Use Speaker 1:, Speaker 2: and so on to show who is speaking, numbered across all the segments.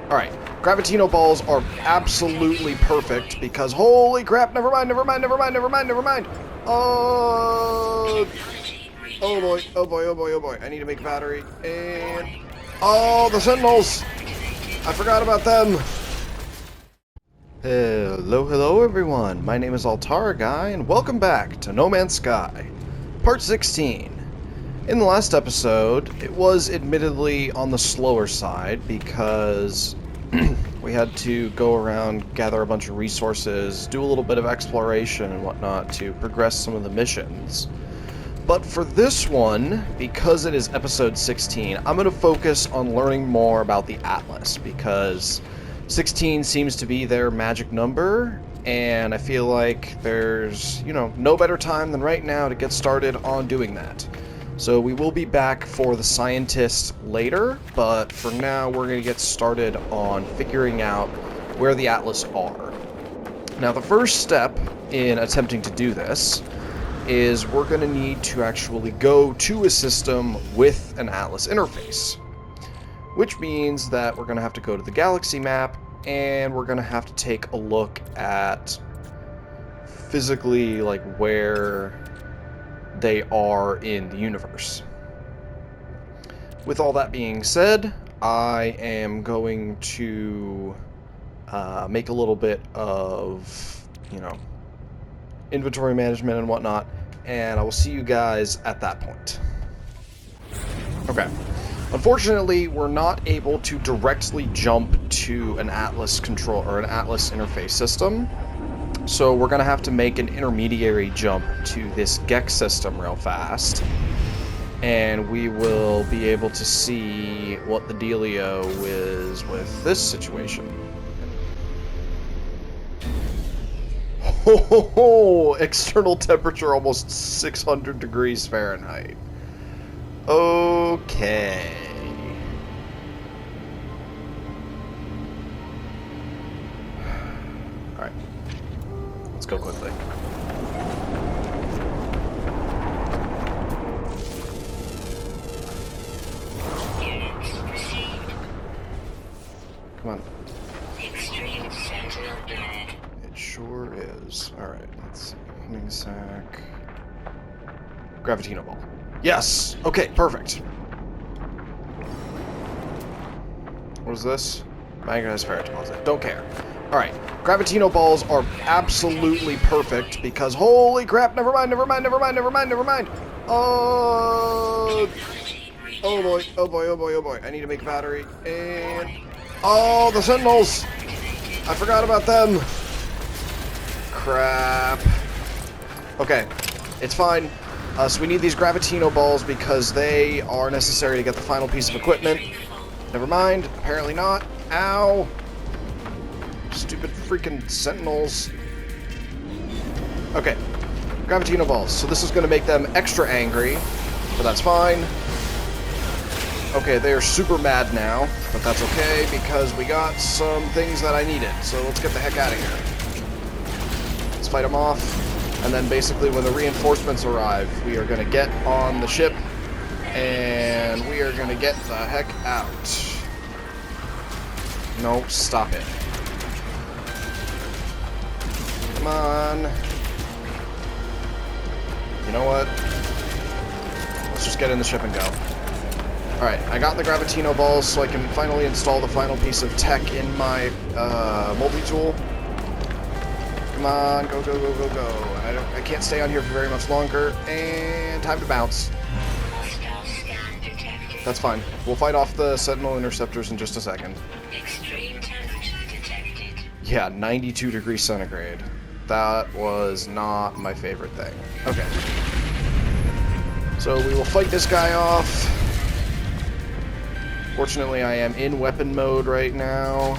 Speaker 1: Alright, Gravitino balls are absolutely perfect because holy crap, never mind. Oh boy, I need to make a battery, and... Oh, the Sentinels! I forgot about them! Hello everyone, my name is Altara Guy, and welcome back to No Man's Sky, Part 16. In the last episode, it was admittedly on the slower side because we had to go around, gather a bunch of resources, do a little bit of exploration and whatnot to progress some of the missions. But for this one, because it is episode 16, I'm going to focus on learning more about the Atlas, because 16 seems to be their magic number, and I feel like there's, no better time than right now to get started on doing that. So we will be back for the scientist later, but for now we're going to get started on figuring out where the Atlas are. Now the first step in attempting to do this is we're going to need to actually go to a system with an Atlas interface. Which means that we're going to have to go to the galaxy map, and we're going to have to take a look at physically where they are in the universe. With all that being said, I am going to make a little bit of, inventory management and whatnot, and I will see you guys at that point. Okay. Unfortunately, we're not able to directly jump to an Atlas control or an Atlas interface system. So we're going to have to make an intermediary jump to this Gex system real fast. And we will be able to see what the dealio is with this situation. Ho ho ho! External temperature almost 600 degrees Fahrenheit. Okay. Alright. Let's go quickly. Come on.
Speaker 2: Extreme Sentinel bag.
Speaker 1: It sure is. Alright, let's see. Homing sack. Gravitino ball. Yes! Okay, perfect. What is this? Magnetized ferret deposit. Don't care. Alright, Gravitino balls are absolutely perfect because holy crap, never mind. Oh boy, I need to make a battery, and... Oh, the Sentinels! I forgot about them! Crap. Okay, it's fine. So we need these Gravitino balls because they are necessary to get the final piece of equipment. Never mind, apparently not. Ow! Stupid freaking Sentinels. Okay, Gravitino balls. So this is going to make them extra angry, but that's fine. Okay, they are super mad now, but that's okay because we got some things that I needed. So let's get the heck out of here. Let's fight them off. And then basically when the reinforcements arrive, we are going to get on the ship and we are going to get the heck out. No, stop it. Come on. You know what? Let's just get in the ship and go. Alright, I got the Gravitino balls so I can finally install the final piece of tech in my multi-tool. Come on, go. I can't stay on here for very much longer, and time to bounce. That's fine. We'll fight off the Sentinel interceptors in just a second.
Speaker 2: Extreme temperature detected.
Speaker 1: Yeah, 92 degrees centigrade. That was not my favorite thing. Okay. So we will fight this guy off. Fortunately, I am in weapon mode right now,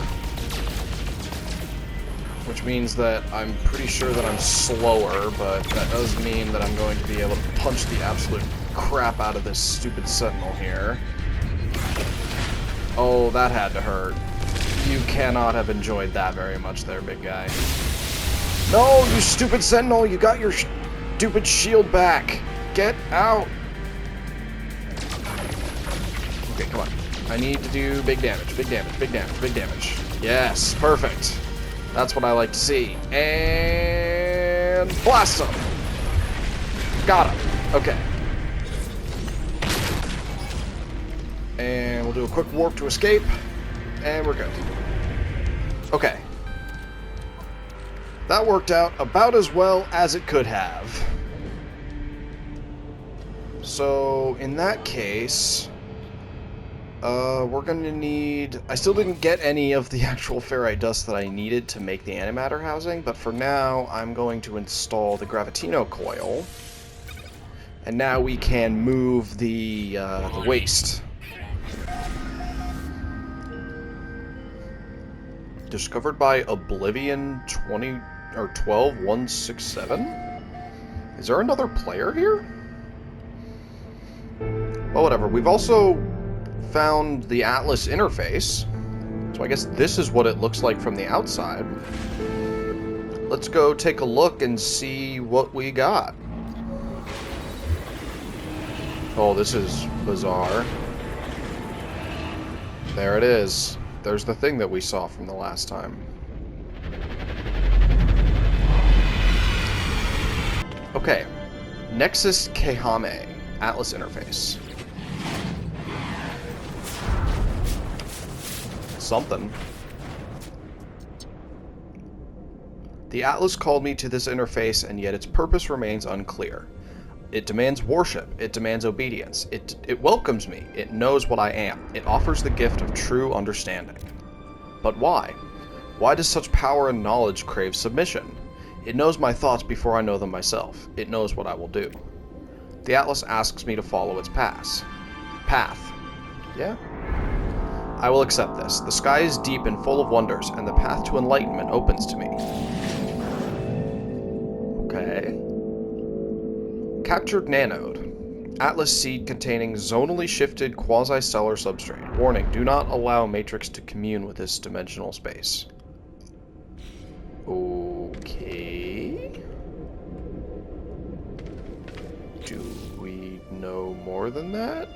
Speaker 1: which means that I'm pretty sure that I'm slower, but that does mean that I'm going to be able to punch the absolute crap out of this stupid Sentinel here. Oh, that had to hurt. You cannot have enjoyed that very much there, big guy. No, you stupid Sentinel, you got your stupid shield back. Get out. Okay, come on. I need to do big damage, big damage, big damage, big damage. Yes, perfect. That's what I like to see. And blast him. Got him. Okay. And we'll do a quick warp to escape. And we're good. Okay. That worked out about as well as it could have. So, in that case, we're going to need... I still didn't get any of the actual ferrite dust that I needed to make the antimatter housing, but for now, I'm going to install the gravitino coil. And now we can move the waste. Discovered by Oblivion 12167? Is there another player here? Well, whatever. We've also found the Atlas interface. So I guess this is what it looks like from the outside. Let's go take a look and see what we got. Oh, this is bizarre. There it is. There's the thing that we saw from the last time. Okay. Nexus Kehame. Atlas interface. Something. The Atlas called me to this interface, and yet its purpose remains unclear. It demands worship. It demands obedience. It welcomes me. It knows what I am. It offers the gift of true understanding. But why? Why does such power and knowledge crave submission? It knows my thoughts before I know them myself. It knows what I will do. The Atlas asks me to follow its path. Yeah? I will accept this. The sky is deep and full of wonders, and the path to enlightenment opens to me. Okay. Captured nanode. Atlas seed containing zonally shifted quasi-stellar substrate. Warning, do not allow Matrix to commune with this dimensional space. Okay. Do we know more than that?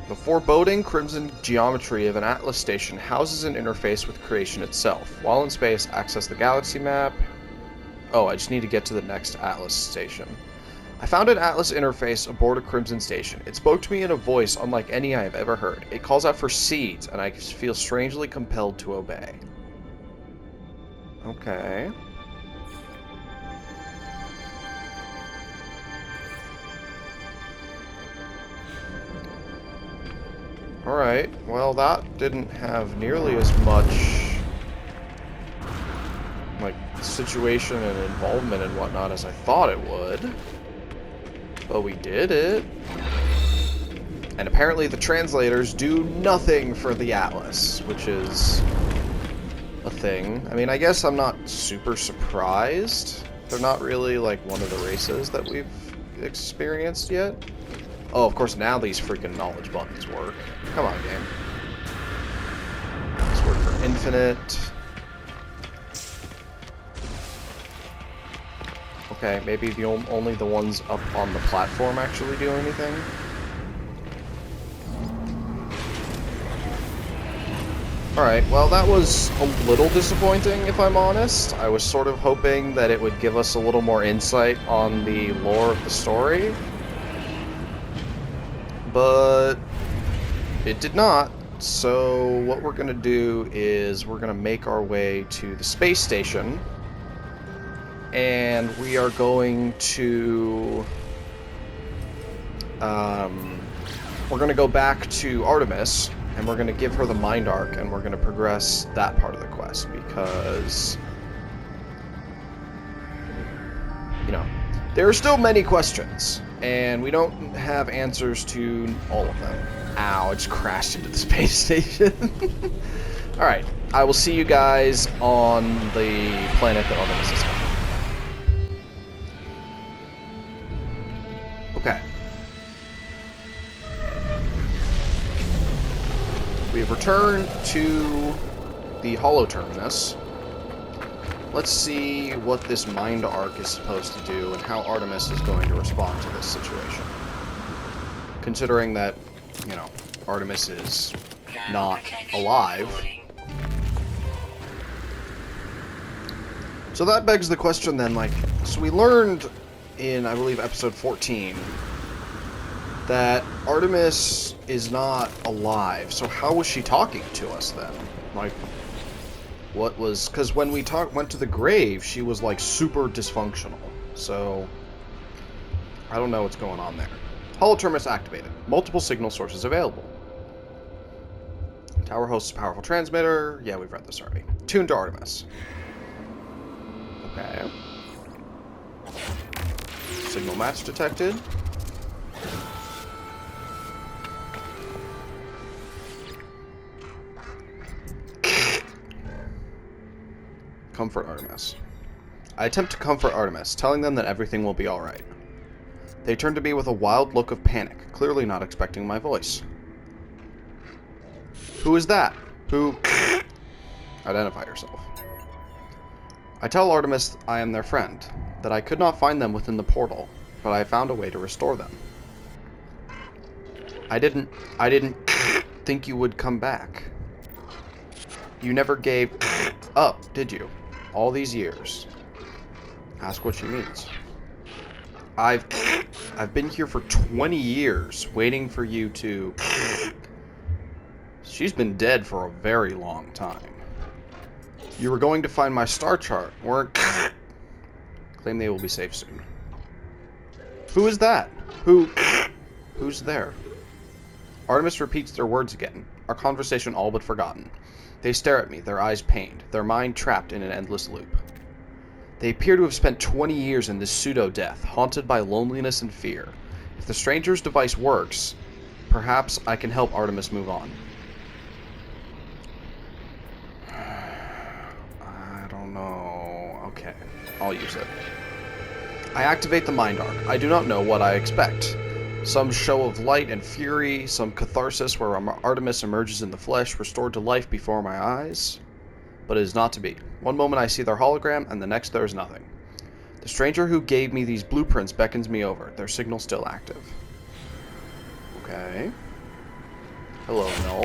Speaker 1: The foreboding crimson geometry of an Atlas station houses an interface with creation itself. While in space, access the galaxy map. Oh, I just need to get to the next Atlas station. I found an Atlas interface aboard a Crimson station. It spoke to me in a voice unlike any I have ever heard. It calls out for seeds, and I feel strangely compelled to obey. Okay. Alright, well that didn't have nearly as much like situation and involvement and whatnot as I thought it would. But we did it. And apparently the translators do nothing for the Atlas, which is a thing. I mean, I guess I'm not super surprised. They're not really like one of the races that we've experienced yet. Oh, of course, now these freaking knowledge buttons work. Come on, game. Let's work for infinite. Okay, maybe the only the ones up on the platform actually do anything. Alright, well that was a little disappointing, if I'm honest. I was sort of hoping that it would give us a little more insight on the lore of the story. But it did not. So what we're going to do is we're going to make our way to the space station. And we are going to... we're going to go back to Artemis, and we're going to give her the Mind Arc, and we're going to progress that part of the quest, because... you know, there are still many questions, and we don't have answers to all of them. Ow, it just crashed into the space station. Alright, I will see you guys on the planet that Artemis is on. Okay. We have returned to the Hollow Terminus. Let's see what this Mind Arc is supposed to do and how Artemis is going to respond to this situation. Considering that you know, Artemis is not alive. So that begs the question then, like, so we learned in, I believe, episode 14 that Artemis is not alive. So how was she talking to us then? Like, what was... Because when we went to the grave, she was, like, super dysfunctional. So, I don't know what's going on there. Artemis activated. Multiple signal sources available. Tower hosts a powerful transmitter. Yeah, we've read this already. Tuned to Artemis. Okay. Signal match detected. Comfort Artemis. I attempt to comfort Artemis, telling them that everything will be alright. They turn to me with a wild look of panic, clearly not expecting my voice. Who is that? Who... Identify yourself. I tell Artemis I am their friend, that I could not find them within the portal, but I found a way to restore them. I didn't think you would come back. You never gave up, did you? All these years. Ask what she means. I've been here for 20 years, waiting for you to... She's been dead for a very long time. You were going to find my star chart, weren't... Claim they will be safe soon. Who is that? Who's there? Artemis repeats their words again, our conversation all but forgotten. They stare at me, their eyes pained, their mind trapped in an endless loop. They appear to have spent 20 years in this pseudo-death, haunted by loneliness and fear. If the stranger's device works, perhaps I can help Artemis move on. I don't know... Okay, I'll use it. I activate the Mind Arc. I do not know what I expect. Some show of light and fury, some catharsis where Artemis emerges in the flesh, restored to life before my eyes. But it is not to be. One moment I see their hologram, and the next there is nothing. The stranger who gave me these blueprints beckons me over, their signal still active. Okay. Hello, null.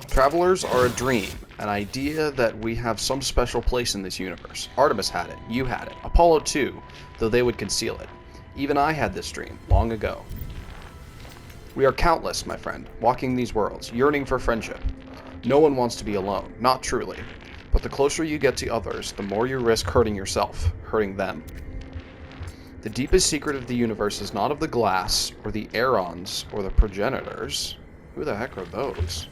Speaker 1: Travelers are a dream, an idea that we have some special place in this universe. Artemis had it, you had it, Apollo too, though they would conceal it. Even I had this dream, long ago. We are countless, my friend, walking these worlds, yearning for friendship. No one wants to be alone, not truly. But the closer you get to others, the more you risk hurting yourself, hurting them. The deepest secret of the universe is not of the glass, or the Aerons, or the progenitors. Who the heck are those?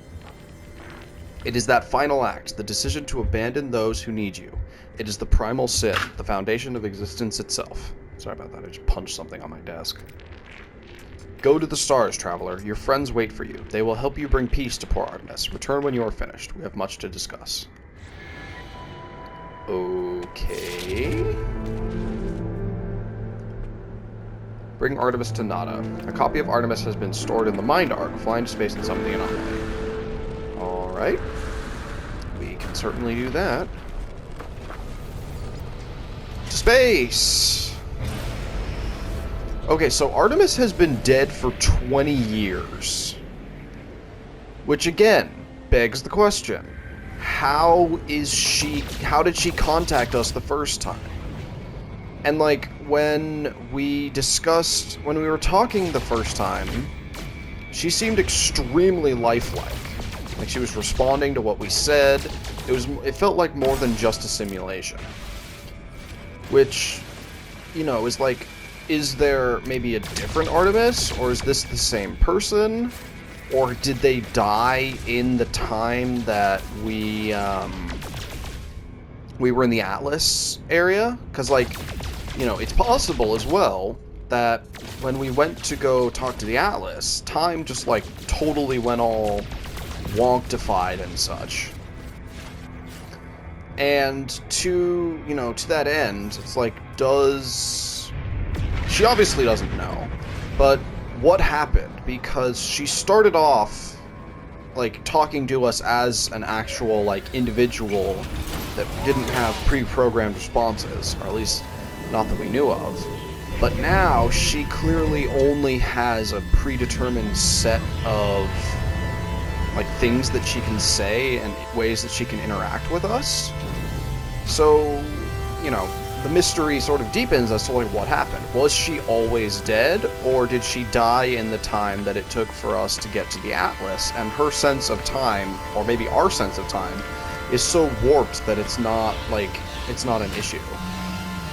Speaker 1: It is that final act, the decision to abandon those who need you. It is the primal sin, the foundation of existence itself. Sorry about that, I just punched something on my desk. Go to the stars, traveler. Your friends wait for you. They will help you bring peace to poor Artemis. Return when you are finished. We have much to discuss. Okay. Bring Artemis to Nada. A copy of Artemis has been stored in the Mind Arc. Fly into space and summon the anomaly. Alright. We can certainly do that. To space! Okay, so Artemis has been dead for 20 years. Which again, begs the question. How did she contact us the first time? And like, when we were talking the first time, she seemed extremely lifelike. Like she was responding to what we said. It felt like more than just a simulation. Which, you know, is like, is there maybe a different Artemis, or is this the same person? Or did they die in the time that we were in the Atlas area? Because, like, you know, it's possible as well that when we went to go talk to the Atlas, time just, like, totally went all wonktified and such. And to that end, it's like, she obviously doesn't know, but what happened? Because she started off, like, talking to us as an actual, like, individual that didn't have pre-programmed responses, or at least not that we knew of. But now she clearly only has a predetermined set of like things that she can say and ways that she can interact with us. So, you know, the mystery sort of deepens as to like what happened. Was she always dead, or did she die in the time that it took for us to get to the Atlas, and her sense of time, or maybe our sense of time, is so warped that it's not an issue?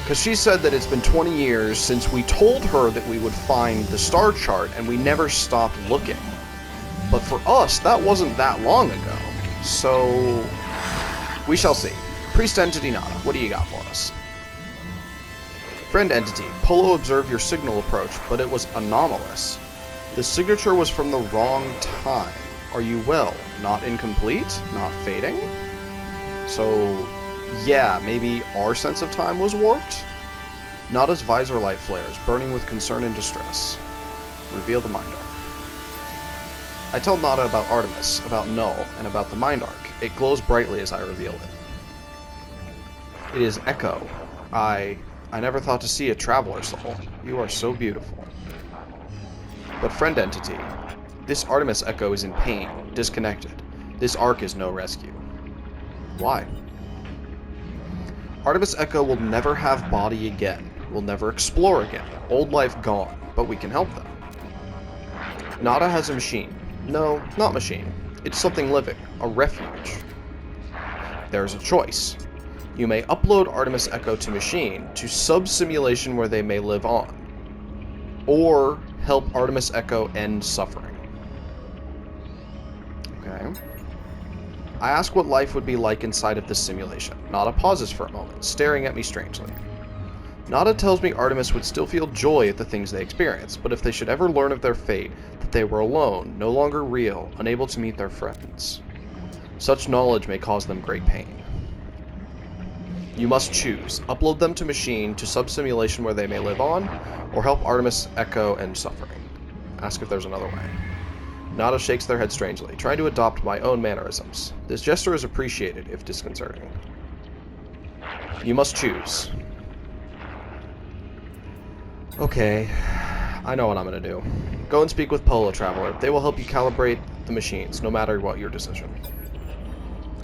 Speaker 1: Because she said that it's been 20 years since we told her that we would find the star chart, and we never stopped looking. But for us, that wasn't that long ago. So, we shall see. Priest Entity Nada, what do you got for us? Friend Entity, Polo observed your signal approach, but it was anomalous. The signature was from the wrong time. Are you well? Not incomplete? Not fading? So, yeah, maybe our sense of time was warped? Nada's visor light flares, burning with concern and distress. Reveal the Mind Arc. I tell Nada about Artemis, about Null, and about the Mind Arc. It glows brightly as I reveal it. It is Echo. I never thought to see a traveler soul. You are so beautiful. But Friend Entity, this Artemis Echo is in pain, disconnected. This arc is no rescue. Why? Artemis Echo will never have body again, will never explore again. Old life gone, but we can help them. Nada has a machine. No, not machine. It's something living, a refuge. There is a choice. You may upload Artemis Echo to machine, to sub-simulation where they may live on. Or help Artemis Echo end suffering. Okay. I ask what life would be like inside of this simulation. Nada pauses for a moment, staring at me strangely. Nada tells me Artemis would still feel joy at the things they experience, but if they should ever learn of their fate, that they were alone, no longer real, unable to meet their friends. Such knowledge may cause them great pain. You must choose. Upload them to machine, to sub-simulation where they may live on, or help Artemis Echo end suffering. Ask if there's another way. Nada shakes their head strangely, trying to adopt my own mannerisms. This gesture is appreciated, if disconcerting. You must choose. Okay, I know what I'm gonna do. Go and speak with Polo, Traveler. They will help you calibrate the machines, no matter what your decision.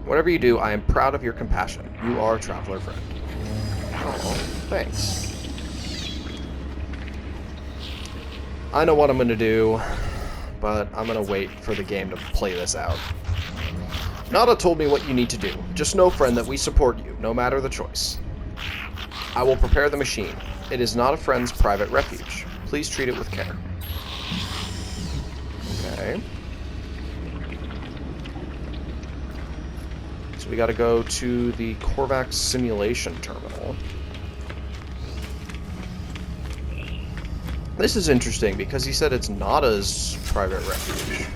Speaker 1: Whatever you do, I am proud of your compassion. You are a traveler friend. Oh, thanks. I know what I'm gonna do, but I'm gonna wait for the game to play this out. Nada told me what you need to do. Just know, friend, that we support you, no matter the choice. I will prepare the machine. It is not a friend's private refuge. Please treat it with care. Okay. So we gotta go to the Korvax simulation terminal. This is interesting because he said it's Nada's private refuge.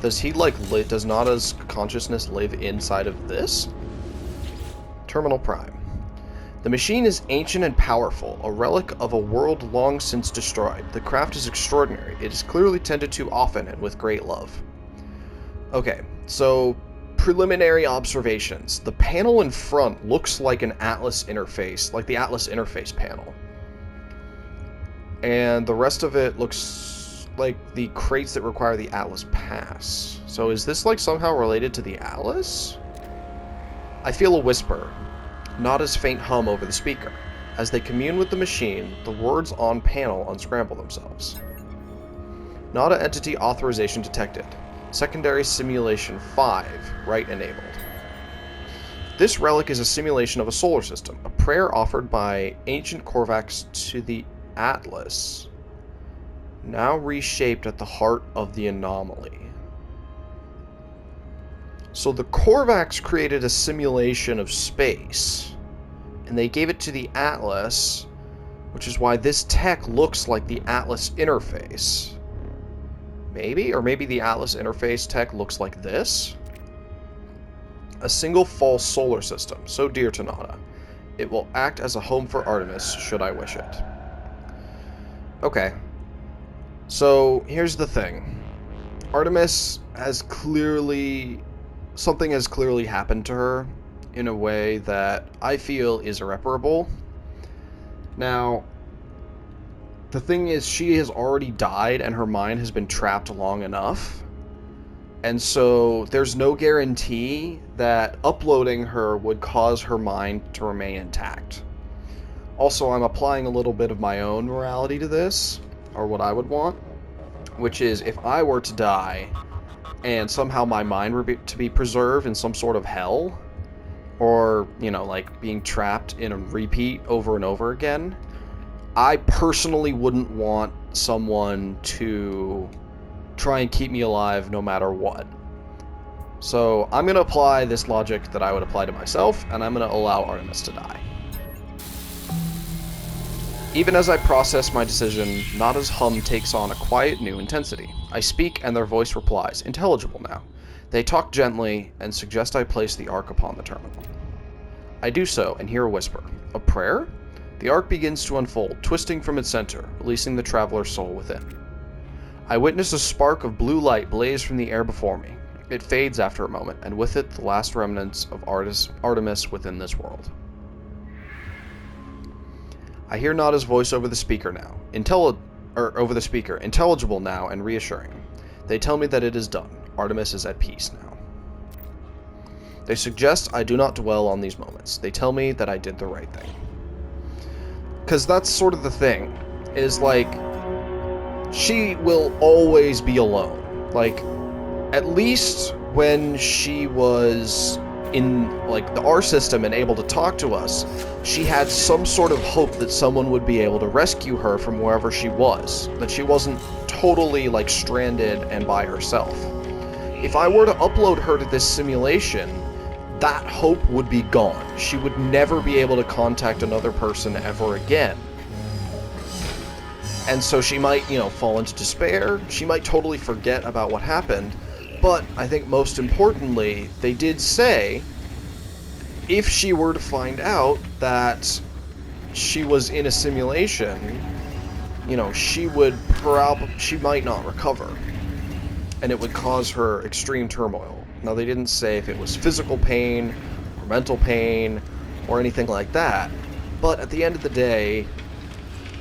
Speaker 1: Does he does Nada's consciousness live inside of this? Terminal Prime. The machine is ancient and powerful, a relic of a world long since destroyed. The craft is extraordinary. It is clearly tended to often and with great love. Okay, so preliminary observations. The panel in front looks like an Atlas interface, like the Atlas interface panel. And the rest of it looks like the crates that require the Atlas pass. So is this like somehow related to the Atlas? I feel a whisper, Nada's faint hum over the speaker. As they commune with the machine, the words on panel unscramble themselves. Nada entity authorization detected. Secondary simulation 5, right enabled. This relic is a simulation of a solar system, a prayer offered by ancient Korvax to the Atlas, now reshaped at the heart of the anomaly. So the Korvax created a simulation of space, and they gave it to the Atlas, which is why this tech looks like the Atlas interface. Maybe? Or maybe the Atlas interface tech looks like this? A single false solar system, so dear to Nada. It will act as a home for Artemis, should I wish it. Okay. So, here's the thing. Artemis has clearly... something has clearly happened to her in a way that I feel is irreparable. Now, the thing is, she has already died and her mind has been trapped long enough. And so there's no guarantee that uploading her would cause her mind to remain intact. Also, I'm applying a little bit of my own morality to this, or what I would want, which is if I were to die and somehow my mind were to be preserved in some sort of hell, or, you know, like being trapped in a repeat over and over again, I personally wouldn't want someone to try and keep me alive no matter what. So I'm going to apply this logic that I would apply to myself, and I'm going to allow Artemis to die. Even as I process my decision, Nada's hum takes on a quiet new intensity. I speak, and their voice replies, intelligible now. They talk gently, and suggest I place the ark upon the terminal. I do so, and hear a whisper. A prayer? The ark begins to unfold, twisting from its center, releasing the traveler's soul within. I witness a spark of blue light blaze from the air before me. It fades after a moment, and with it the last remnants of Artemis within this world. I hear Nada's voice over the speaker now, intelligible now and reassuring. They tell me that it is done. Artemis is at peace now. They suggest I do not dwell on these moments. They tell me that I did the right thing. Because that's sort of the thing, is like, she will always be alone. Like, at least when she was in, like, the R system and able to talk to us, she had some sort of hope that someone would be able to rescue her from wherever she was. That she wasn't totally, like, stranded and by herself. If I were to upload her to this simulation, that hope would be gone. She would never be able to contact another person ever again. And so she might, you know, fall into despair. She might totally forget about what happened. But I think most importantly, they did say, if she were to find out that she was in a simulation, you know, she might not recover. And it would cause her extreme turmoil. Now, they didn't say if it was physical pain, or mental pain, or anything like that. But at the end of the day,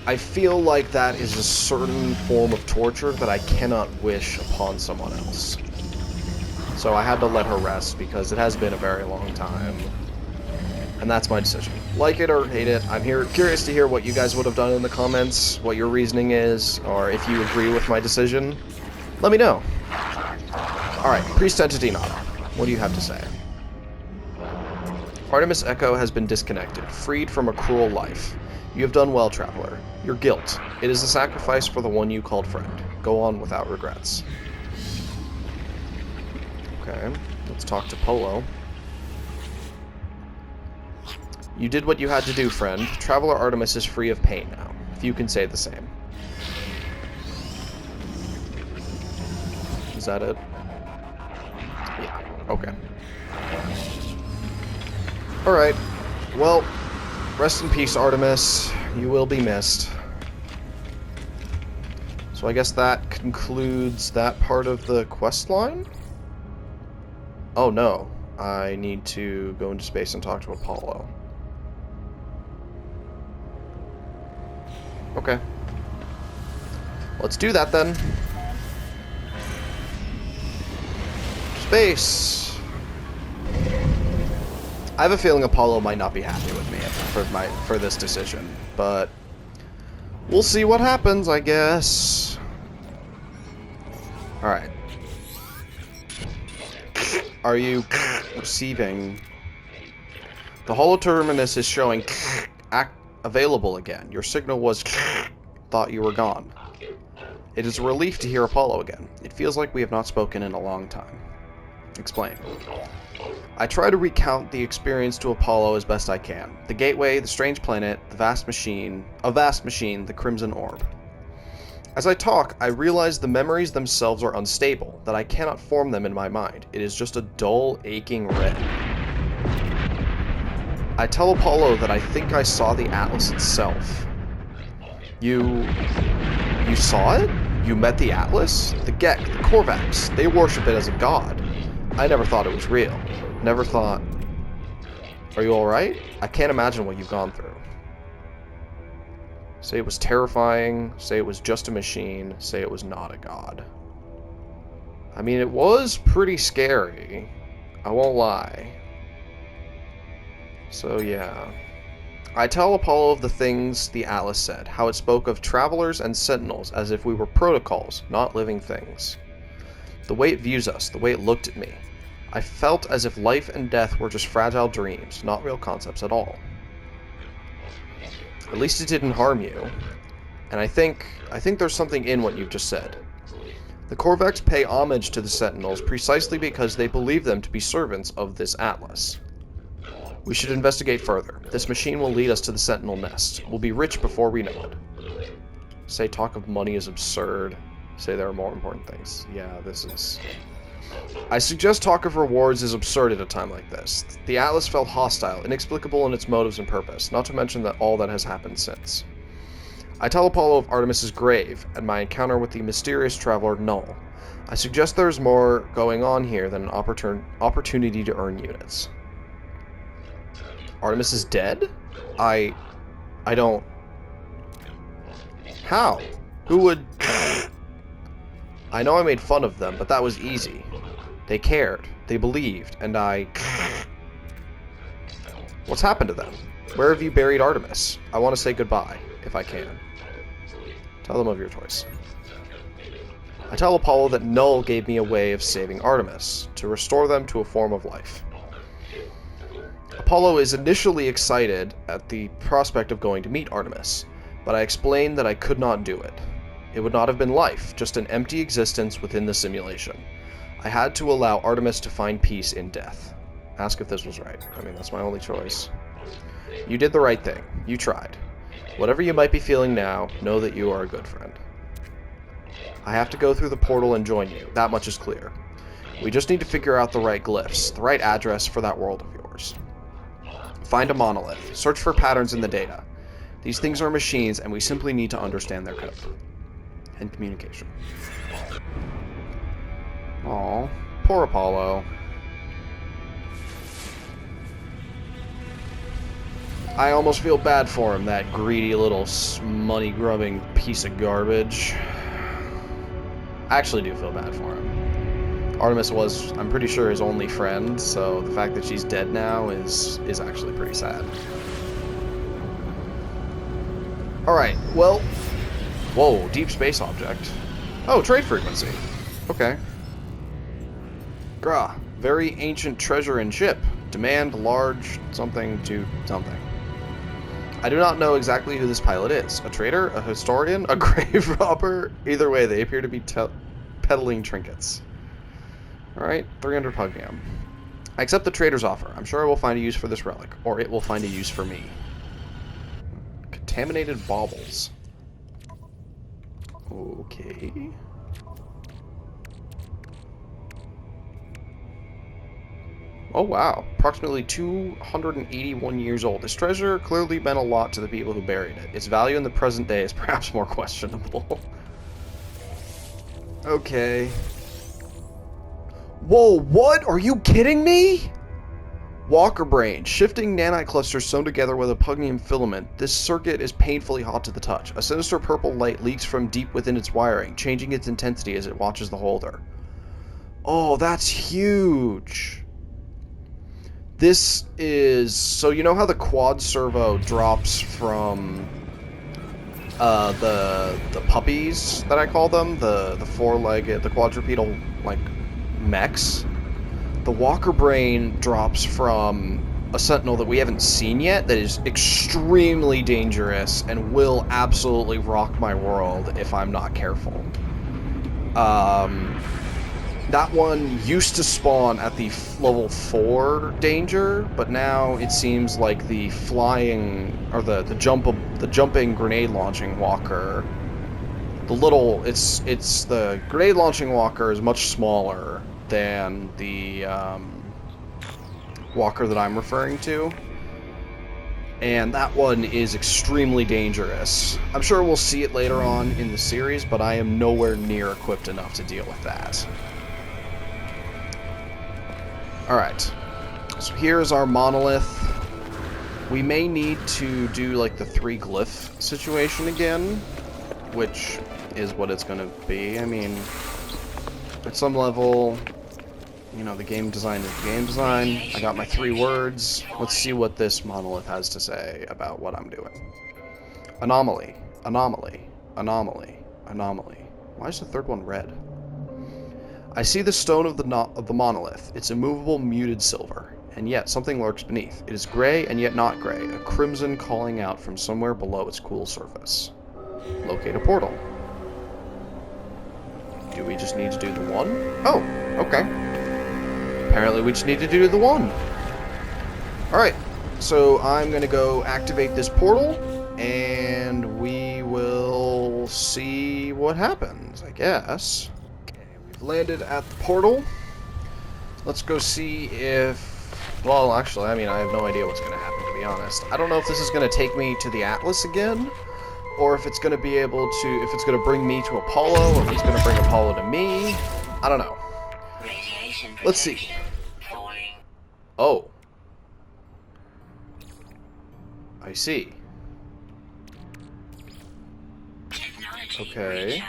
Speaker 1: I feel like that is a certain form of torture that I cannot wish upon someone else. So I had to let her rest because it has been a very long time. And that's my decision. Like it or hate it, I'm curious to hear what you guys would have done in the comments, what your reasoning is, or if you agree with my decision. Let me know. Alright, Priest Entity Nada, what do you have to say? Artemis Echo has been disconnected, freed from a cruel life. You have done well, Traveler. Your guilt. It is a sacrifice for the one you called friend. Go on without regrets. Okay, let's talk to Polo. You did what you had to do, friend. Traveler Artemis is free of pain now. If you can say the same. Is that it? Yeah, okay. Alright, well, rest in peace, Artemis. You will be missed. So I guess that concludes that part of the quest line? Oh no, I need to go into space and talk to Apollo. Okay. Let's do that then. Space! I have a feeling Apollo might not be happy with me for this decision, but we'll see what happens, I guess. Alright. Are you receiving? The holoterminus is showing available again. Your signal was thought you were gone. It is a relief to hear Apollo again. It feels like we have not spoken in a long time. Explain. I try to recount the experience to Apollo as best I can. The gateway, the strange planet, a vast machine, the crimson orb. As I talk, I realize the memories themselves are unstable, that I cannot form them in my mind. It is just a dull, aching red. I tell Apollo that I think I saw the Atlas itself. You saw it? You met the Atlas? The Gek, the Korvax, they worship it as a god. I never thought it was real. Never thought... Are you alright? I can't imagine what you've gone through. Say it was terrifying. Say it was just a machine. Say it was not a god. I mean, it was pretty scary. I won't lie. So, yeah. I tell Apollo of the things the Atlas said, how it spoke of travelers and sentinels as if we were protocols, not living things. The way it views us, the way it looked at me. I felt as if life and death were just fragile dreams, not real concepts at all. At least it didn't harm you. And I think there's something in what you've just said. The Korvax pay homage to the Sentinels precisely because they believe them to be servants of this Atlas. We should investigate further. This machine will lead us to the Sentinel nest. We'll be rich before we know it. Say talk of money is absurd. Say there are more important things. Yeah, this is... I suggest talk of rewards is absurd at a time like this. The Atlas felt hostile, inexplicable in its motives and purpose, not to mention that all that has happened since. I tell Apollo of Artemis's grave, and my encounter with the mysterious traveler Null. I suggest there is more going on here than an opportunity to earn units. Artemis is dead? I don't... How? Who would... I know I made fun of them, but that was easy. They cared. They believed. And I... What's happened to them? Where have you buried Artemis? I want to say goodbye, if I can. Tell them of your choice. I tell Apollo that Null gave me a way of saving Artemis, to restore them to a form of life. Apollo is initially excited at the prospect of going to meet Artemis, but I explained that I could not do it. It would not have been life, just an empty existence within the simulation. I had to allow Artemis to find peace in death. Ask if this was right. I mean, that's my only choice. You did the right thing. You tried. Whatever you might be feeling now, know that you are a good friend. I have to go through the portal and join you. That much is clear. We just need to figure out the right glyphs, the right address for that world of yours. Find a monolith. Search for patterns in the data. These things are machines, and we simply need to understand their code. And communication. Aw, poor Apollo. I almost feel bad for him, that greedy little money-grubbing piece of garbage. I actually do feel bad for him. Artemis was, I'm pretty sure, his only friend, so the fact that she's dead now is actually pretty sad. Alright, well... Whoa, deep space object. Oh, trade frequency. Okay. Grah, very ancient treasure and ship. Demand large something to something. I do not know exactly who this pilot is. A trader? A historian? A grave robber? Either way, they appear to be peddling trinkets. Alright, 300 pugnium. I accept the trader's offer. I'm sure I will find a use for this relic, or it will find a use for me. Contaminated baubles. Okay. Oh wow, approximately 281 years old. This treasure clearly meant a lot to the people who buried it. Its value in the present day is perhaps more questionable. Okay. Whoa, what? Are you kidding me? Walker brain, shifting nanite clusters sewn together with a pugnium filament. This circuit is painfully hot to the touch. A sinister purple light leaks from deep within its wiring, changing its intensity as it watches the holder. Oh, that's huge. This is... So you know how the quad servo drops from the puppies that I call them? The four-legged, the quadrupedal, like, mechs? The Walker Brain drops from a Sentinel that we haven't seen yet that is extremely dangerous and will absolutely rock my world if I'm not careful. That one used to spawn at the level 4 danger, but now it seems like the flying, or the jumping grenade launching walker, the grenade launching walker is much smaller than the walker that I'm referring to. And that one is extremely dangerous. I'm sure we'll see it later on in the series, but I am nowhere near equipped enough to deal with that. Alright. So here's our monolith. We may need to do, like, the 3 glyph situation again, which is what it's gonna be. I mean, at some level, you know, the game design is the game design. I got my 3 words. Let's see what this monolith has to say about what I'm doing. Anomaly. Anomaly. Anomaly. Anomaly. Why is the 3rd one red? I see the stone of the monolith. It's immovable, muted silver. And yet, something lurks beneath. It is gray and yet not gray. A crimson calling out from somewhere below its cool surface. Locate a portal. Do we just need to do the 1? Oh, okay. Apparently we just need to do the 1. Alright, so I'm going to go activate this portal, and we will see what happens, I guess. Okay, we've landed at the portal. Let's go see if... Well, actually, I mean, I have no idea what's going to happen, to be honest. I don't know if this is going to take me to the Atlas again, or if it's going to be able to... If it's going to bring me to Apollo, or if it's going to bring Apollo to me. I don't know. Let's see. Oh. I see. Okay.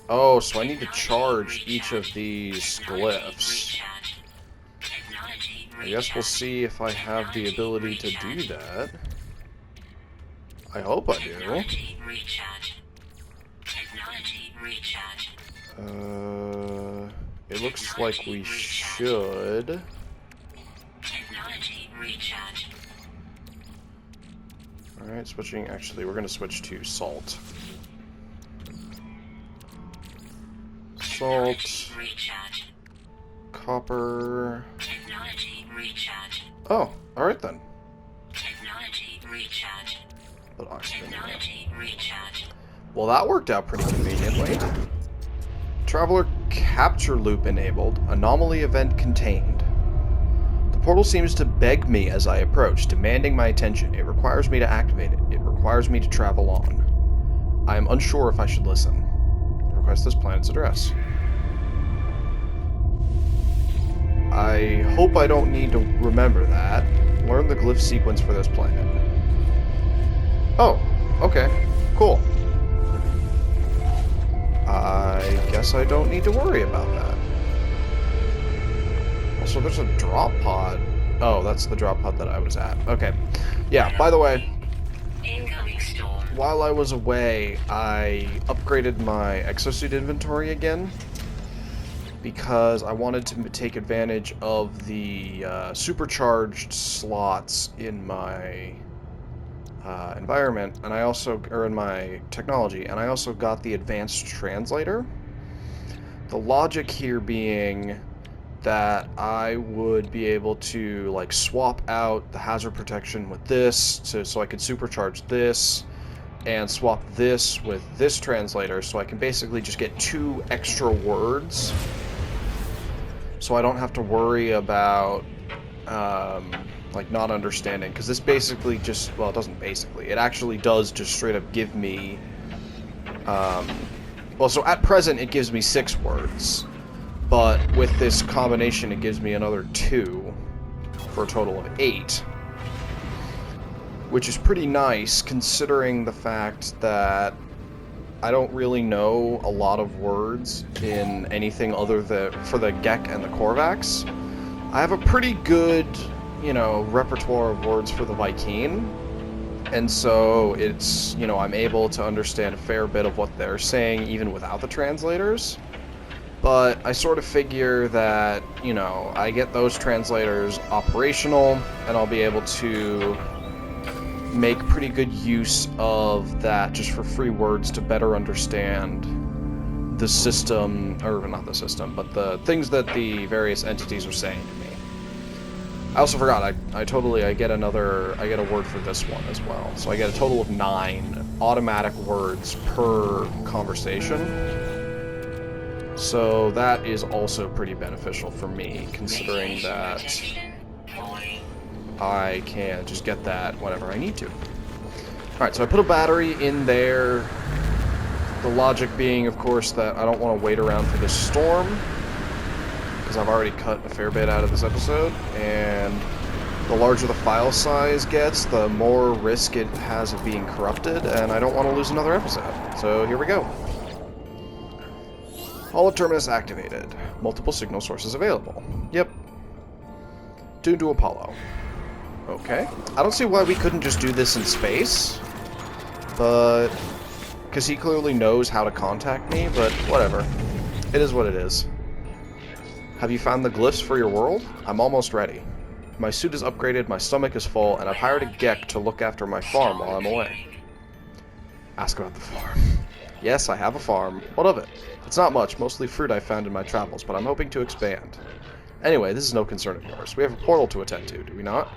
Speaker 1: Oh, so I need to charge each of these glyphs. I guess we'll see if I have the ability to do that. I hope I do. It looks like we should. Alright, switching. Actually, we're going to switch to salt. Salt. Copper. Oh, alright then. Put oxygen in there. Well, that worked out pretty conveniently. Traveler capture loop enabled. Anomaly event contained. The portal seems to beg me as I approach, demanding my attention. It requires me to activate it. It requires me to travel on. I am unsure if I should listen. Request this planet's address. I hope I don't need to remember that. Learn the glyph sequence for this planet. Oh, okay. Cool. I guess I don't need to worry about that. Also, there's a drop pod. Oh, that's the drop pod that I was at. Okay. Yeah, by the way, while I was away, I upgraded my exosuit inventory again because I wanted to take advantage of the supercharged slots in my environment, and I also, or in my technology, and I also got the advanced translator. The logic here being that I would be able to like swap out the hazard protection with this so I could supercharge this and swap this with this translator, so I can basically just get 2 extra words, so I don't have to worry about like not understanding, because this basically just, well, it doesn't basically, it actually does just straight up give me well, so at present it gives me 6 words, but with this combination it gives me another 2 for a total of 8, which is pretty nice considering the fact that I don't really know a lot of words in anything other than for the Gek and the Korvax. I have a pretty good, you know, repertoire of words for the Vy'keen, and so it's, you know, I'm able to understand a fair bit of what they're saying even without the translators. But I sort of figure that, you know, I get those translators operational, and I'll be able to make pretty good use of that just for free words to better understand the system, or not the system, but the things that the various entities are saying to me. I also forgot, I get a word for this one as well. So I get a total of 9 automatic words per conversation. So that is also pretty beneficial for me, considering that I can just get that whenever I need to. Alright, so I put a battery in there. The logic being, of course, that I don't want to wait around for this storm, because I've already cut a fair bit out of this episode, and The larger the file size gets, the more risk it has of being corrupted, and I don't want to lose another episode. So here we go. Holo Terminus activated. Multiple signal sources available. Yep. Tuned to Apollo. Okay. I don't see why we couldn't just do this in space, but... because he clearly knows how to contact me, but whatever. It is what it is. Have you found the glyphs for your world? I'm almost ready. My suit is upgraded, my stomach is full, and I've hired a Gek to look after my farm while I'm away. Ask about the farm. Yes, I have a farm. What of it? It's not much, mostly fruit I found in my travels, but I'm hoping to expand. Anyway, this is no concern of yours. We have a portal to attend to, do we not?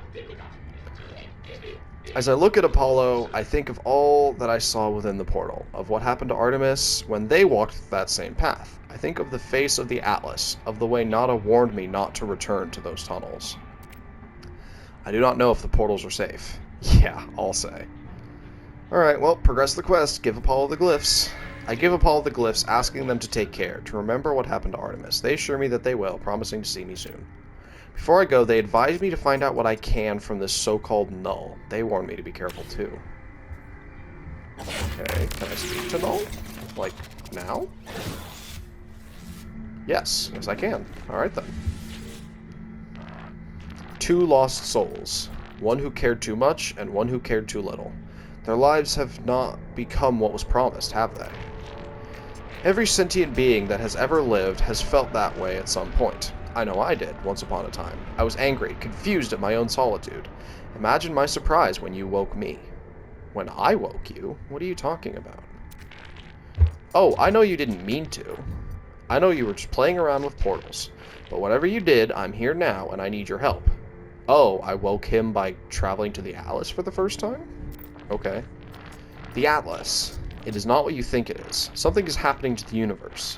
Speaker 1: As I look at Apollo, I think of all that I saw within the portal, of what happened to Artemis when they walked that same path. I think of the face of the Atlas, of the way Nada warned me not to return to those tunnels. I do not know if the portals are safe. Yeah, I'll say. Alright, well, progress the quest. Give Apollo the glyphs. I give Apollo the glyphs, asking them to take care, to remember what happened to Artemis. They assure me that they will, promising to see me soon. Before I go, they advise me to find out what I can from this so-called null. They warn me to be careful, too. Okay, can I speak to null? Like, now? Yes, I can. Alright then. 2 lost souls. One who cared too much, and one who cared too little. Their lives have not become what was promised, have they? Every sentient being that has ever lived has felt that way at some point. I know I did, once upon a time. I was angry, confused at my own solitude. Imagine my surprise when you woke me. When I woke you? What are you talking about? Oh, I know you didn't mean to. I know you were just playing around with portals. But whatever you did, I'm here now, and I need your help. Oh, I woke him by traveling to the Atlas for the first time? Okay. The Atlas. It is not what you think it is. Something is happening to the universe.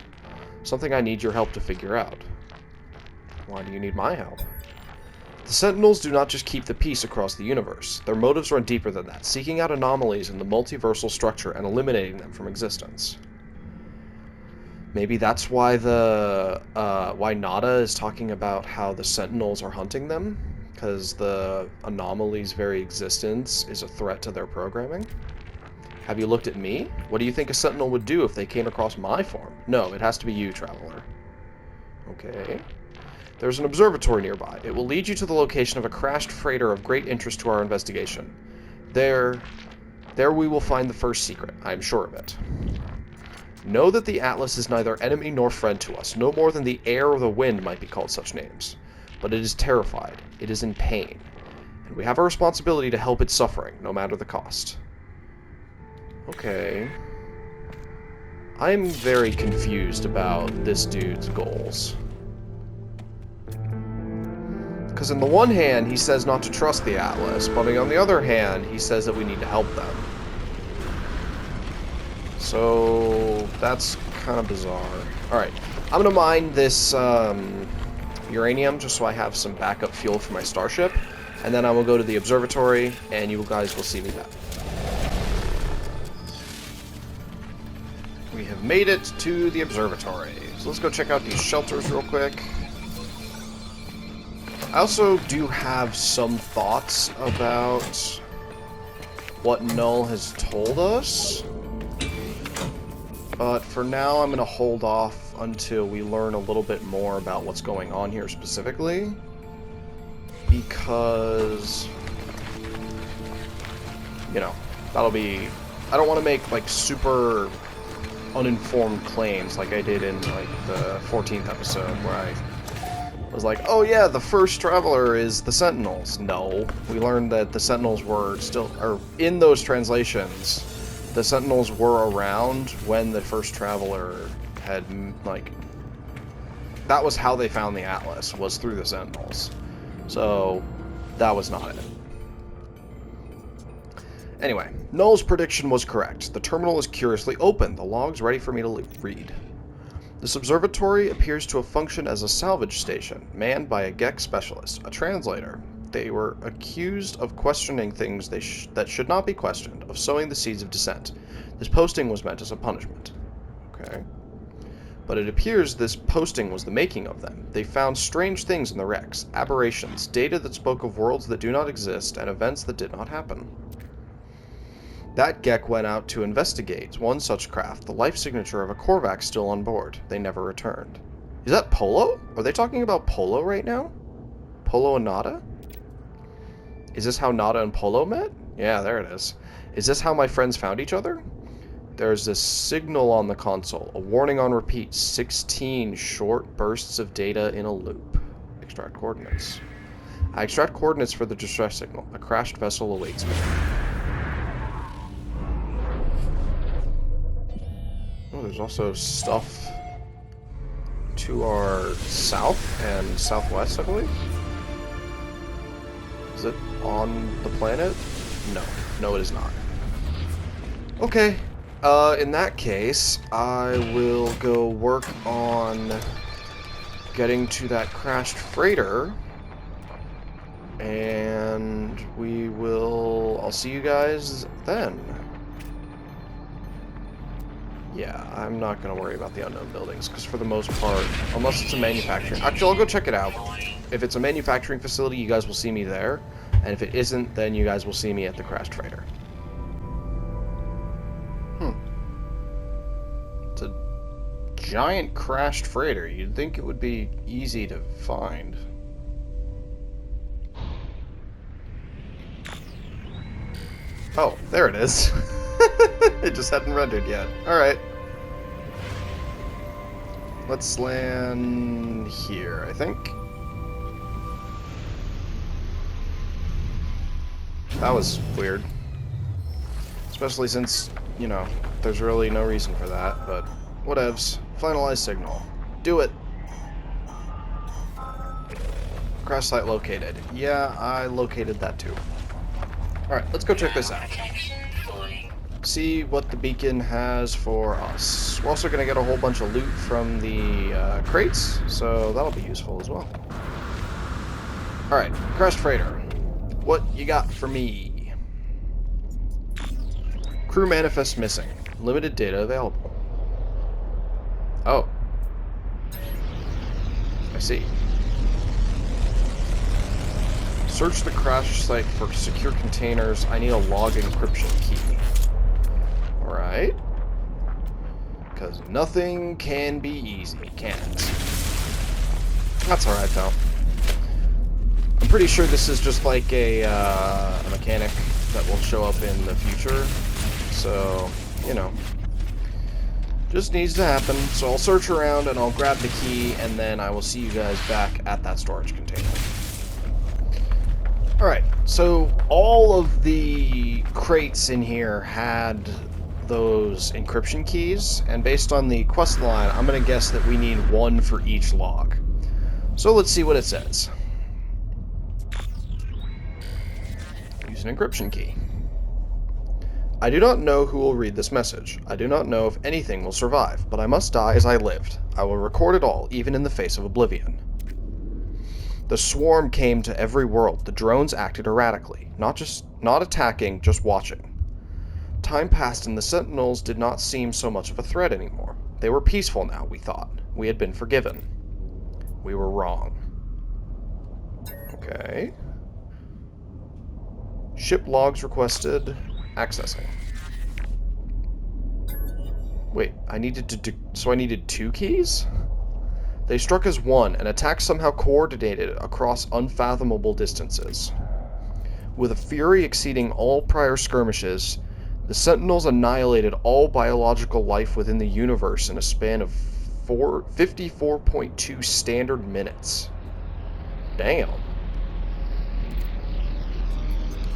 Speaker 1: Something I need your help to figure out. Why do you need my help? The Sentinels do not just keep the peace across the universe. Their motives run deeper than that, seeking out anomalies in the multiversal structure and eliminating them from existence. Maybe that's why why Nada is talking about how the Sentinels are hunting them? Because the anomaly's very existence is a threat to their programming? Have you looked at me? What do you think a Sentinel would do if they came across my farm? No, it has to be you, Traveler. Okay. There's an observatory nearby. It will lead you to the location of a crashed freighter of great interest to our investigation. There we will find the first secret. I am sure of it. Know that the Atlas is neither enemy nor friend to us, no more than the air or the wind might be called such names. But it is terrified. It is in pain. And we have a responsibility to help its suffering, no matter the cost. Okay. I'm very confused about this dude's goals. Because on the one hand, he says not to trust the Atlas, but on the other hand, he says that we need to help them. So, that's kind of bizarre. Alright, I'm going to mine this uranium just so I have some backup fuel for my starship, and then I will go to the observatory, and you guys will see me back. We have made it to the observatory. So let's go check out these shelters real quick. I also do have some thoughts about what Null has told us. But for now, I'm going to hold off until we learn a little bit more about what's going on here specifically. Because, you know, that'll be... I don't want to make, like, super uninformed claims like I did in, like, the 14th episode where I was like, oh yeah, the first Traveler is the Sentinels. No, we learned that the Sentinels were still... or in those translations... the Sentinels were around when the first Traveler had, like... that was how they found the Atlas, was through the Sentinels. So, that was not it. Anyway, Null's prediction was correct. The terminal is curiously open, the logs ready for me to read. This observatory appears to have functioned as a salvage station, manned by a Gek specialist, a translator. They were accused of questioning things that should not be questioned, of sowing the seeds of dissent. This posting was meant as a punishment. Okay. But it appears this posting was the making of them. They found strange things in the wrecks, aberrations, data that spoke of worlds that do not exist, and events that did not happen. That Gek went out to investigate one such craft, the life signature of a Korvax still on board. They never returned. Is that Polo? Are they talking about Polo right now? Polo and Nada? Is this how Nada and Polo met? Yeah, there it is. Is this how my friends found each other? There's this signal on the console, a warning on repeat, 16 short bursts of data in a loop. Extract coordinates. I extract coordinates for the distress signal. A crashed vessel awaits me. Oh, there's also stuff to our south and southwest, I believe. Is it on the planet? No. No, it is not. Okay. In that case, I will go work on getting to that crashed freighter. And I'll see you guys then. Yeah, I'm not going to worry about the unknown buildings, because for the most part, unless it's a manufacturing... Actually, I'll go check it out. If it's a manufacturing facility, you guys will see me there. And if it isn't, then you guys will see me at the crashed freighter. It's a giant crashed freighter. You'd think it would be easy to find. Oh, there it is. It just hadn't rendered yet. Alright. Let's land here, I think. That was weird. Especially since, you know, there's really no reason for that, but whatevs. Finalize signal. Do it! Crash site located. Yeah, I located that too. Alright, let's go check this out. See what the beacon has for us. We're also going to get a whole bunch of loot from the crates, so that'll be useful as well. Alright, crashed freighter. What you got for me? Crew manifest missing. Limited data available. Oh. I see. Search the crash site for secure containers. I need a log encryption key. Alright. Because nothing can be easy, can it? That's alright, though. I'm pretty sure this is just like a mechanic that will show up in the future. So, you know. Just needs to happen. So I'll search around and I'll grab the key, and then I will see you guys back at that storage container. Alright, so all of the crates in here had those encryption keys, and based on the quest line, I'm going to guess that we need one for each log. So let's see what it says. Use an encryption key. I do not know who will read this message. I do not know if anything will survive, but I must die as I lived. I will record it all, even in the face of oblivion. The swarm came to every world. The drones acted erratically, not attacking, just watching. Time passed and the Sentinels did not seem so much of a threat anymore. They were peaceful now, we thought. We had been forgiven. We were wrong. Okay. Ship logs requested. Accessing. Wait, I needed 2 keys? They struck as one, and attacks somehow coordinated across unfathomable distances. With a fury exceeding all prior skirmishes, the Sentinels annihilated all biological life within the universe in a span of 54.2 standard minutes. Damn.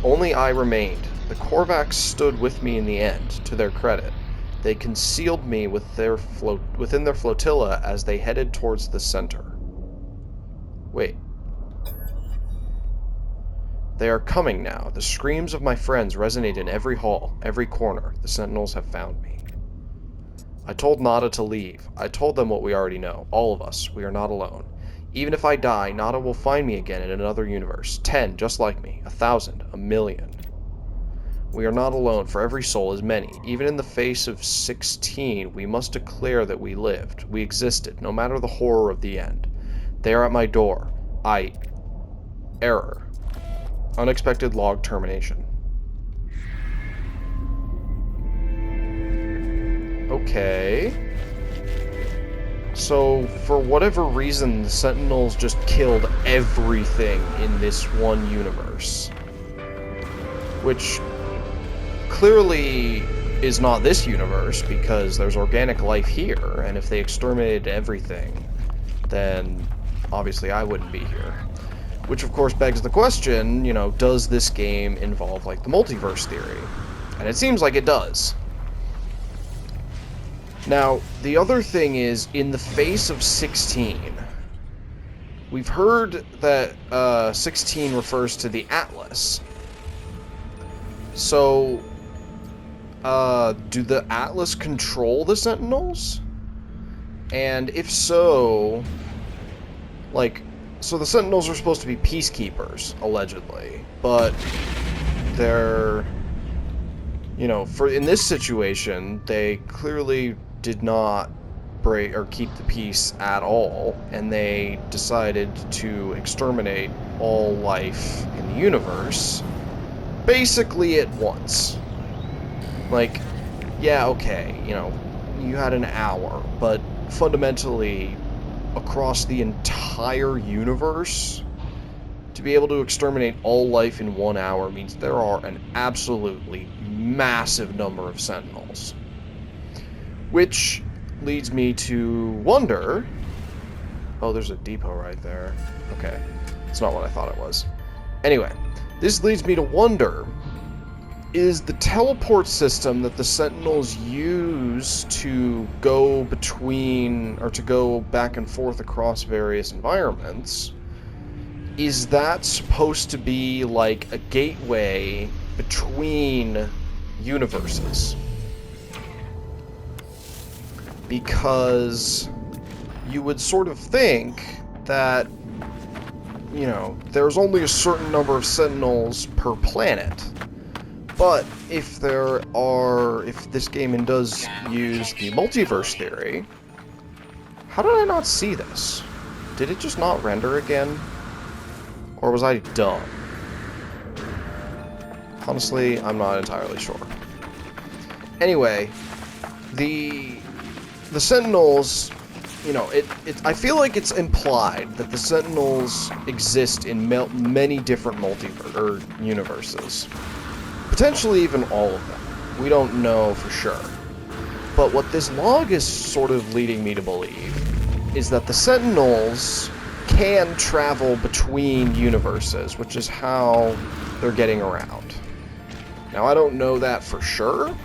Speaker 1: Only I remained. The Korvax stood with me in the end, to their credit. They concealed me within their flotilla as they headed towards the center. Wait. They are coming now. The screams of my friends resonate in every hall, every corner. The Sentinels have found me. I told Nada to leave. I told them what we already know. All of us. We are not alone. Even if I die, Nada will find me again in another universe. 10, just like me. 1,000. 1,000,000. We are not alone, for every soul is many. Even in the face of 16, we must declare that we lived. We existed, no matter the horror of the end. They are at my door. Error. Unexpected log termination. Okay. So, for whatever reason, the Sentinels just killed everything in this one universe. Which clearly is not this universe, because there's organic life here, and if they exterminated everything, then obviously I wouldn't be here. Which of course begs the question, you know, does this game involve like the multiverse theory? And it seems like it does. Now, the other thing is, in the face of 16, we've heard that 16 refers to the Atlas. So, do the Atlas control the Sentinels? And if so, like, so the Sentinels are supposed to be peacekeepers, allegedly, but they're, you know, in this situation, they clearly did not break or keep the peace at all, and they decided to exterminate all life in the universe, basically at once. Like, yeah, okay, you know, you had an hour, but fundamentally, across the entire universe, to be able to exterminate all life in 1 hour means there are an absolutely massive number of Sentinels. Which leads me to wonder... Oh, there's a depot right there. Okay. It's not what I thought it was. Anyway, this leads me to wonder, is the teleport system that the Sentinels use to go between, or to go back and forth across various environments, is that supposed to be like a gateway between universes? Because you would sort of think that, you know, there's only a certain number of Sentinels per planet. But if this game does use the multiverse theory, how did I not see this? Did it just not render again? Or was I dumb? Honestly, I'm not entirely sure. Anyway, the Sentinels, you know, I feel like it's implied that the Sentinels exist in many different universes. Potentially even all of them. We don't know for sure. But what this log is sort of leading me to believe is that the Sentinels can travel between universes, which is how they're getting around. Now, I don't know that for sure,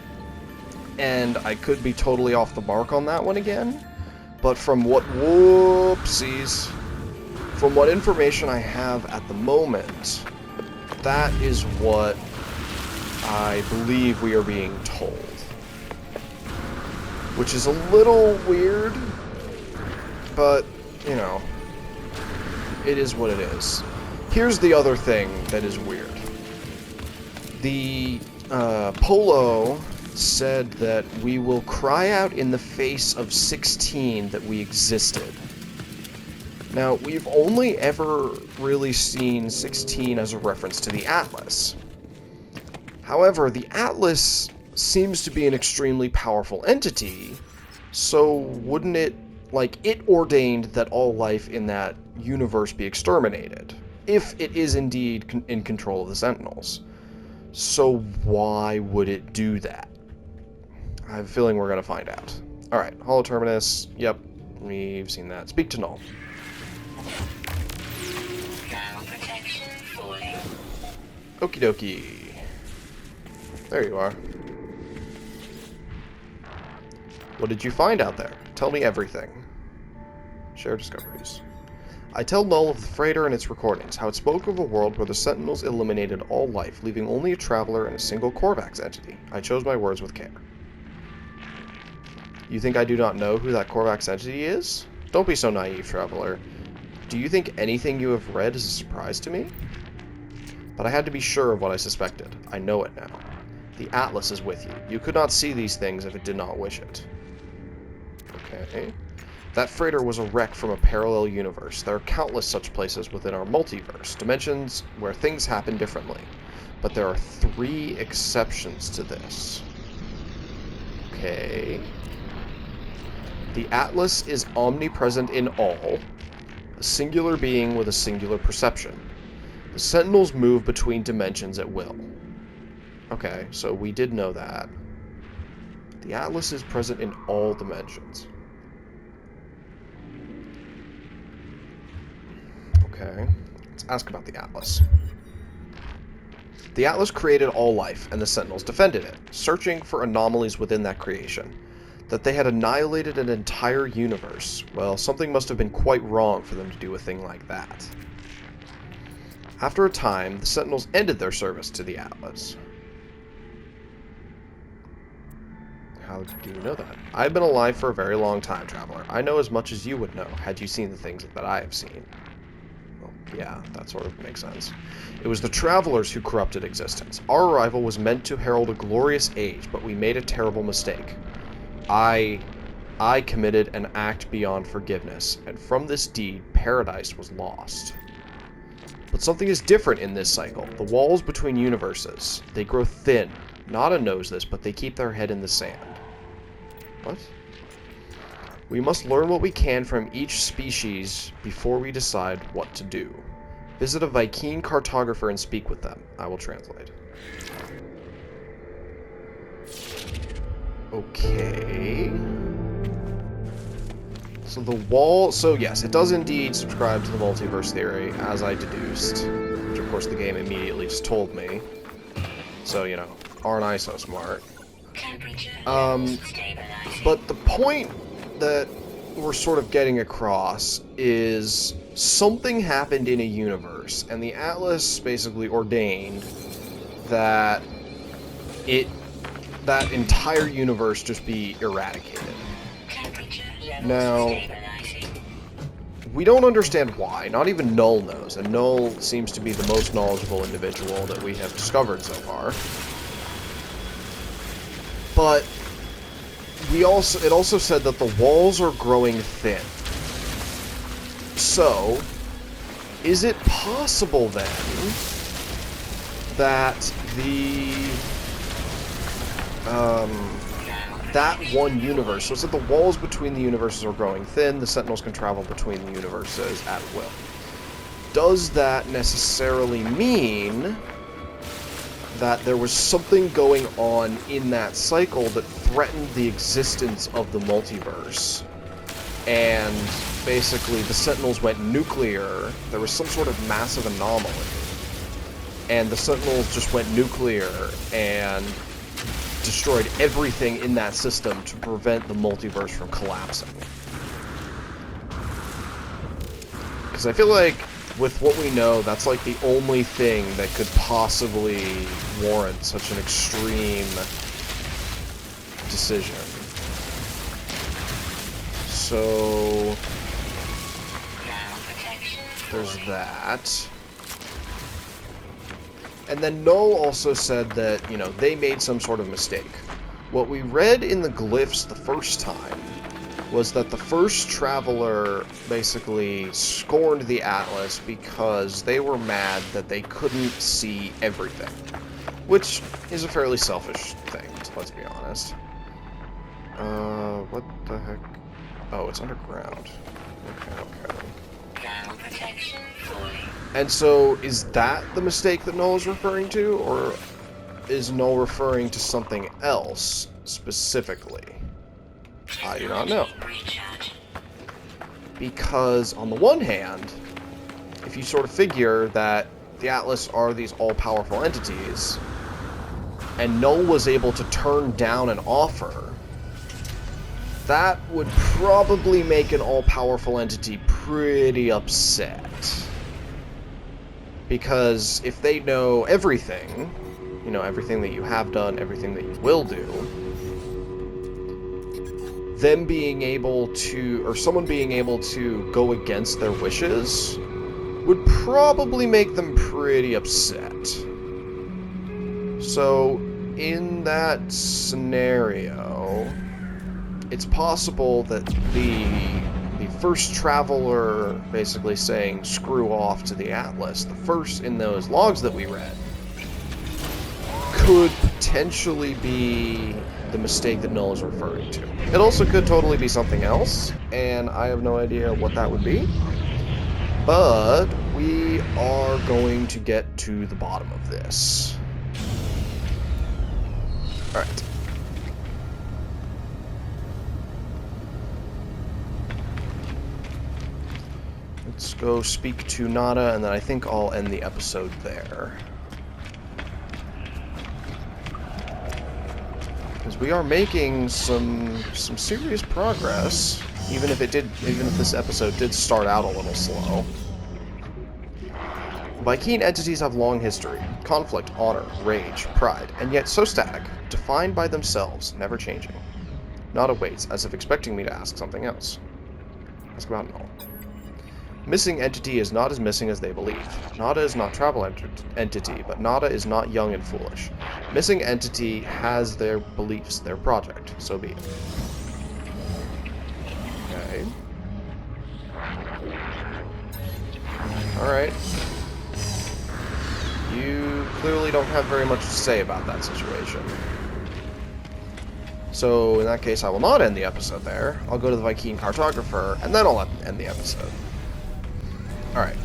Speaker 1: and I could be totally off the mark on that one again, but from what information I have at the moment, that is what I believe we are being told. Which is a little weird, but, you know, it is what it is. Here's the other thing that is weird. The Polo said that we will cry out in the face of 16 that we existed. Now, we've only ever really seen 16 as a reference to the Atlas. However, the Atlas seems to be an extremely powerful entity, so wouldn't it, like, it ordained that all life in that universe be exterminated, if it is indeed in control of the Sentinels. So why would it do that? I have a feeling we're going to find out. Alright, Holo Terminus, yep, we've seen that. Speak to Null.
Speaker 2: Protection fully.
Speaker 1: Okie dokie. There you are. What did you find out there? Tell me everything. Share discoveries. I tell Null of the freighter and its recordings, how it spoke of a world where the Sentinels eliminated all life, leaving only a traveler and a single Korvax entity. I chose my words with care. You think I do not know who that Korvax entity is? Don't be so naive, traveler. Do you think anything you have read is a surprise to me? But I had to be sure of what I suspected. I know it now. The Atlas is with you. You could not see these things if it did not wish it. Okay. That freighter was a wreck from a parallel universe. There are countless such places within our multiverse, dimensions where things happen differently. But there are 3 exceptions to this. Okay. The Atlas is omnipresent in all, a singular being with a singular perception. The Sentinels move between dimensions at will. Okay, so we did know that. The Atlas is present in all dimensions. Okay, let's ask about the Atlas. The Atlas created all life, and the Sentinels defended it, searching for anomalies within that creation. That they had annihilated an entire universe. Well, something must have been quite wrong for them to do a thing like that. After a time, the Sentinels ended their service to the Atlas. How do you know that? I've been alive for a very long time, Traveler. I know as much as you would know, had you seen the things that I have seen. Well, yeah, that sort of makes sense. It was the Travelers who corrupted existence. Our arrival was meant to herald a glorious age, but we made a terrible mistake. I committed an act beyond forgiveness, and from this deed, paradise was lost. But something is different in this cycle. The walls between universes, they grow thin. Nada knows this, but they keep their head in the sand. What? We must learn what we can from each species before we decide what to do. Visit a Vy'keen cartographer and speak with them. I will translate. Okay. So the wall... So yes, it does indeed subscribe to the multiverse theory, as I deduced. Which, of course, the game immediately just told me. So, you know, aren't I so smart? But the point that we're sort of getting across is something happened in a universe, and the Atlas basically ordained that that entire universe just be eradicated. Now, we don't understand why. Not even Null knows, and Null seems to be the most knowledgeable individual that we have discovered so far. But it also said that the walls are growing thin. So, is it possible then that that one universe, so it said the walls between the universes are growing thin, the Sentinels can travel between the universes at will. Does that necessarily mean that there was something going on in that cycle that threatened the existence of the multiverse? And basically the Sentinels went nuclear, there was some sort of massive anomaly, and the Sentinels just went nuclear and destroyed everything in that system to prevent the multiverse from collapsing. Because I feel like, with what we know, that's like the only thing that could possibly warrant such an extreme decision. So there's that. And then Null also said that, you know, they made some sort of mistake. What we read in the glyphs the first time was that the first Traveler basically scorned the Atlas because they were mad that they couldn't see everything. Which is a fairly selfish thing, let's be honest. What the heck? Oh, it's underground. Okay. And so, is that the mistake that Null is referring to, or is Null referring to something else specifically? I do not know. Because, on the one hand, if you sort of figure that the Atlas are these all-powerful entities, and Null was able to turn down an offer, that would probably make an all-powerful entity pretty upset. Because if they know everything, you know, everything that you have done, everything that you will do, them being able to, or someone being able to go against their wishes would probably make them pretty upset. So, in that scenario, it's possible that the first traveler basically saying screw off to the Atlas, the first in those logs that we read, could potentially be the mistake that Null is referring to. It also could totally be something else, and I have no idea what that would be. But we are going to get to the bottom of this. Alright. Let's go speak to Nada, and then I think I'll end the episode there. Because we are making some serious progress, even if this episode did start out a little slow. Vy'keen entities have long history, conflict, honor, rage, pride, and yet so static, defined by themselves, never changing. Nada waits, as if expecting me to ask something else. Ask about Null. Missing entity is not as missing as they believe. Nada is not travel entity, but Nada is not young and foolish. Missing entity has their beliefs, their project, so be it. Okay. Alright. You clearly don't have very much to say about that situation. So, in that case, I will not end the episode there. I'll go to the Vy'keen cartographer, and then I'll end the episode. Alright.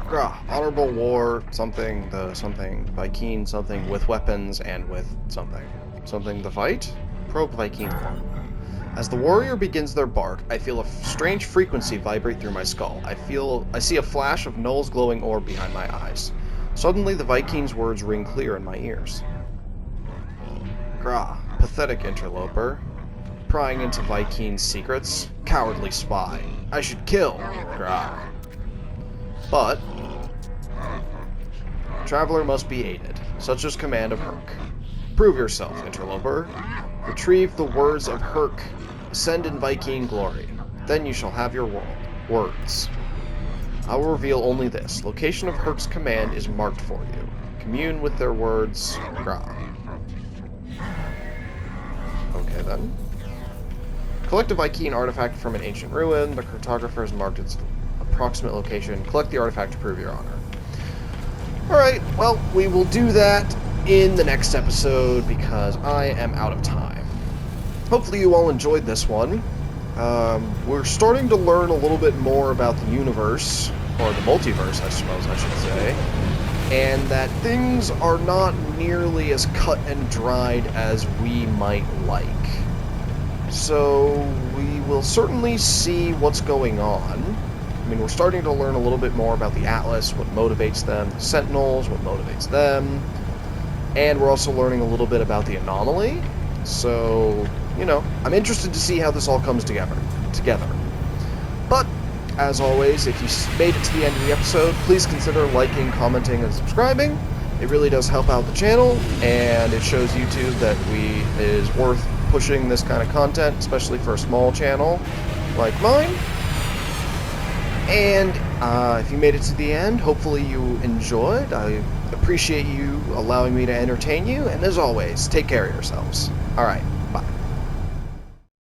Speaker 1: Grah, honorable war, something, Vy'keen, something with weapons and with something. Something to fight? Probe Vy'keen war. As the warrior begins their bark, I feel a strange frequency vibrate through my skull. I see a flash of Null's glowing orb behind my eyes. Suddenly, the Vy'keen's words ring clear in my ears. Grah, pathetic interloper. Prying into Vy'keen's secrets. Cowardly spy. I should kill. Grah. But traveler must be aided, such as command of Herc. Prove yourself, interloper. Retrieve the words of Herc. Ascend in Vy'keen glory. Then you shall have your words. I will reveal only this. Location of Herc's command is marked for you. Commune with their words. Grah. Okay then. Collect a Vy'keen artifact from an ancient ruin. The cartographer has marked its approximate location. Collect the artifact to prove your honor. Alright, well, we will do that in the next episode because I am out of time. Hopefully you all enjoyed this one. We're starting to learn a little bit more about the universe, or the multiverse, I suppose I should say, and that things are not nearly as cut and dried as we might like. So we will certainly see what's going on. I mean, we're starting to learn a little bit more about the Atlas, what motivates them, the Sentinels, what motivates them, and we're also learning a little bit about the anomaly. So, you know, I'm interested to see how this all comes together. But, as always, if you made it to the end of the episode, please consider liking, commenting, and subscribing. It really does help out the channel, and it shows YouTube that it is worth pushing this kind of content, especially for a small channel like mine. And if you made it to the end, hopefully you enjoyed. I appreciate you allowing me to entertain you, and as always, take care of yourselves. Alright.